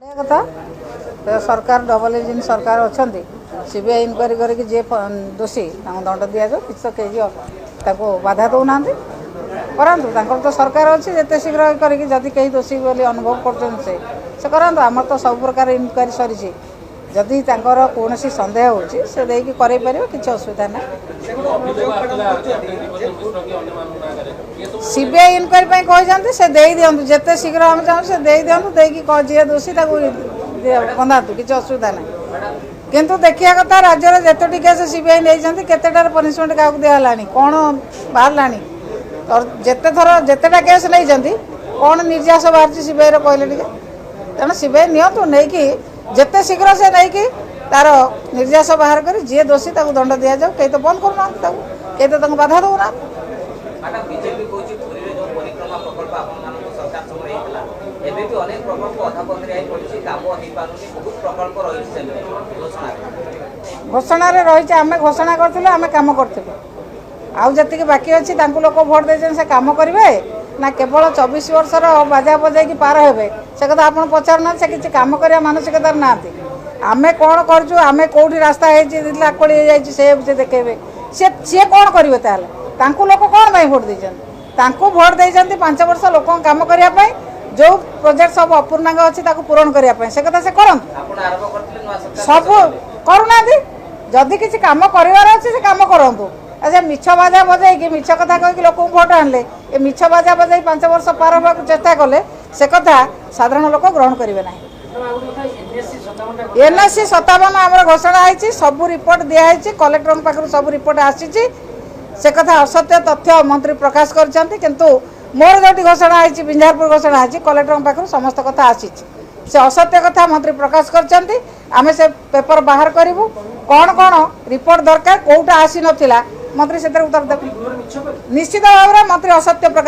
बढ़िया कथा तो सरकार डबल इंजिन सरकार अच्छा सीबीआई इनक्वारी करके जी दोषी दंड दि जाऊ कि तो कहीं बाधा दौना करूँ तो सरकार अच्छी जिते शीघ्र करके जदि कहीं दोषी बोली अनुभव कर करूँ आम तो सब प्रकार इनक्वारी सरी जदि कौन सन्देह होगी पार किसी असुविधा ना सीबीआई इनक्वारी कहते से दे दिंतु जिते शीघ्र आम चाहूँ से दे दिंतु देखिए जी दोषी बंधा किसी असुविधा ना किंतु देखिया कथा राज्य में जिते केस सीबीआई नहीं केतेटार पनिशमेंट क्या दिहला कौन बाहर और जिते थर जितेटा केस नहीं कौन निर्यास बाहर सीबीआई कहले टे तेणु सीबीआई नियंतु नहीं जिते शीघ्र से नहीं तार निर्यास बाहर कर जी दोषी दंड दि जाऊ कहीं तो बंद करना कहीं तो बाधा दौना घोषणा रही आम घोषणा करूँ आम कम करूँ आउ जी बाकी अच्छी लोक भोट दे से कम करेंगे ना केवल 24 वर्षर बाजा बजाई पार हे से कथा आप पचारूना से किसी कम करवा मानसिकतार ना आम कौन करें कौटी रास्ता लाकड़ी से देखे सी कौन करेंगे ताल लोक कौन भोट देते भोट देते 5 वर्ष लोक कम करने जो प्रोजेक्ट सब अपूर्णांग अच्छी पूरण करने से कथा से करते सब करूना जदि किसी कम करार अच्छे से कम करूँ अच्छा मिछ बाजा बजाई मिछ कथा कहीकि लोक भोट आनले ये मिछ बाजा बजाई 5 वर्ष पार होगा चेष्टा कले से कथा साधारण लोक ग्रहण करेंगे ना एनएससी 57 आम घोषणा होती सब रिपोर्ट दिखाई कलेक्टर पाखु सब रिपोर्ट आसी से कथा असत्य तथ्य मंत्री प्रकाश कर मोर जो घोषणा होती बिंझारपुर घोषणा होती कलेक्टर पाखु समस्त कथा आसी से असत्य कथा मंत्री प्रकाश कर आम से पेपर बाहर करूँ कौन कौन रिपोर्ट दरकार कौटा आसी नाला मंत्री से उत्तर देवे निश्चित भाव में मंत्री असत्य प्रकाश